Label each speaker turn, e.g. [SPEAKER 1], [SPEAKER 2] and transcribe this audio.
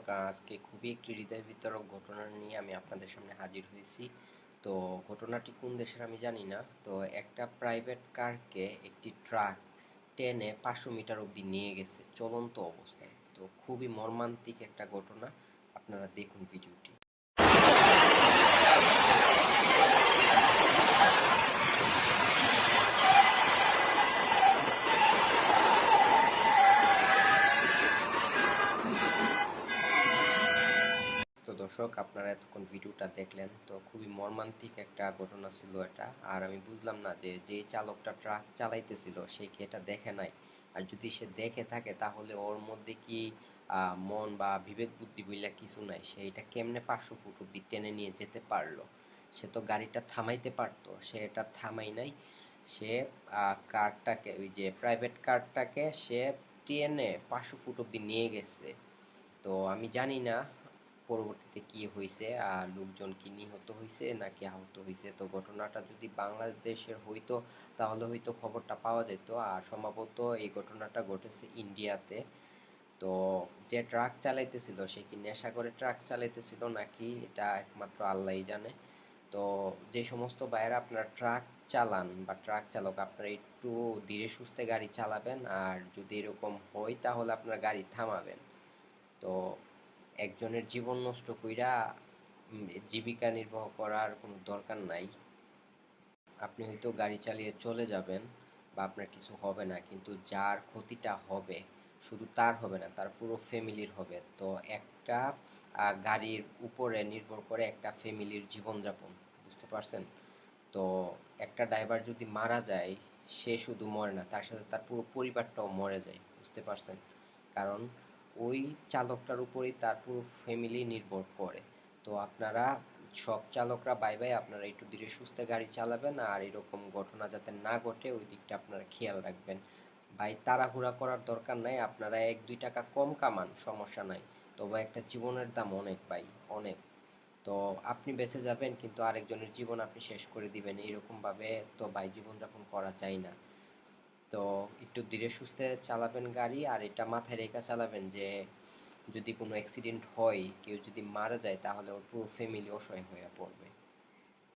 [SPEAKER 1] দর্শক, আজকে খুবই একটি হৃদয় বিতরক ঘটনা নিয়ে আমি আপনাদের সামনে হাজির হয়েছি। তো ঘটনাটি কোন দেশের আমি জানি না। তো একটা প্রাইভেট কারকে একটি ট্রাক টেনে 500 মিটার অবধি নিয়ে গেছে চলন্ত অবস্থায়। তো খুবই মর্মান্তিক একটা ঘটনা, আপনারা দেখুন ভিডিওটি। তো দর্শক, আপনারা এতক্ষণ ভিডিওটা দেখলেন। তো খুবই মর্মান্তিক একটা ঘটনা ছিল এটা। আর আমি বুঝলাম না যে চালকটা ট্রাক চালাইতেছিল সে কি এটা দেখে নাই। আর যদি সে দেখে থাকে তাহলে ওর মধ্যে কি মন বা বিবেক বুদ্ধি বইলা কিছু নাই, সে এটা কেমনে 500 ফুট অব্দি টেনে নিয়ে যেতে পারলো। সে তো গাড়িটা থামাইতে পারতো, সে এটা থামাই নাই। সে কারটাকে, ওই যে প্রাইভেট কারটাকে সে টেনে 500 ফুট অব্দি নিয়ে গেছে। তো আমি জানি না পরবর্তীতে কি হয়েছে, আর লোকজন কি নিহত হয়েছে নাকি আহত হয়েছে। তো ঘটনাটা যদি বাংলাদেশের হইতো তাহলে হয়তো খবরটা পাওয়া যেত। আর সম্ভবত এই ঘটনাটা ঘটেছে ইন্ডিয়াতে। তো যে ট্রাক চালাইতেছিল সে কি নেশা করে ট্রাক চালাইতেছিল নাকি, এটা একমাত্র আল্লাহই জানে। তো যে সমস্ত ভাইয়েরা আপনারা ট্রাক চালান বা ট্রাক চালক, আপনারা একটু ধীরে সুস্থে গাড়ি চালাবেন। আর যদি এরকম হয় তাহলে আপনারা গাড়ি থামাবেন। তো একজনের জীবন নষ্ট কইরা জীবিকা নির্বাহ করার কোনো দরকার নাই। আপনি হয়তো গাড়ি চালিয়ে চলে যাবেন বা আপনার কিছু হবে না, কিন্তু যার ক্ষতিটা হবে শুধু তার হবে না, তার পুরো ফ্যামিলির হবে। তো একটা গাড়ির উপরে নির্ভর করে একটা ফ্যামিলির জীবনযাপন, বুঝতে পারছেন? তো একটা ড্রাইভার যদি মারা যায়, সে শুধু মরে না, তার সাথে তার পুরো পরিবারটাও মরে যায়, বুঝতে পারছেন? কারণ ওই চালকটার উপরেই তার পুরো ফ্যামিলি নির্ভর করে। তো আপনারা সব চালকরা বাই বাই, আপনারা একটু ধীরে সুস্থে গাড়ি চালাবেন। আর এরকম ঘটনা যাতে না ঘটে ওই দিকটা আপনারা খেয়াল রাখবেন। ভাই, তাড়াহুড়া করার দরকার নাই। আপনারা 1-2 টাকা কম কামান, সমস্যা নাই। তবে একটা জীবনের দাম অনেক ভাই, অনেক। তো আপনি বেঁচে যাবেন কিন্তু আরেকজনের জীবন আপনি শেষ করে দিবেন, এইরকম ভাবে তো ভাই জীবনযাপন করা যায় না। তো একটু ধীরে সুস্থে চালাবেন গাড়ি। আর এটা মাথায় রেখে চালাবেন যে যদি কোনো অ্যাক্সিডেন্ট হয়, কেউ যদি মারা যায় তাহলে ওর পুরো ফ্যামিলি অসহায় হয়ে পড়বে।